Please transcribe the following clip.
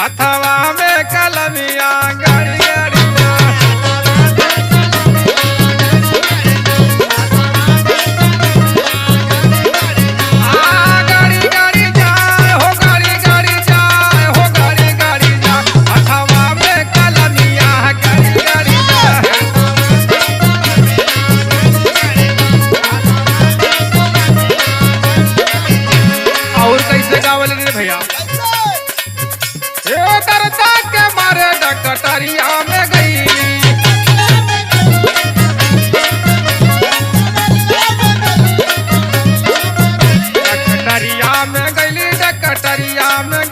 हथवा में कलमिया गाड़ी गाड़ी भैया दरदा के मारे डकटरिया में गई डकटरिया में गई डकटरिया में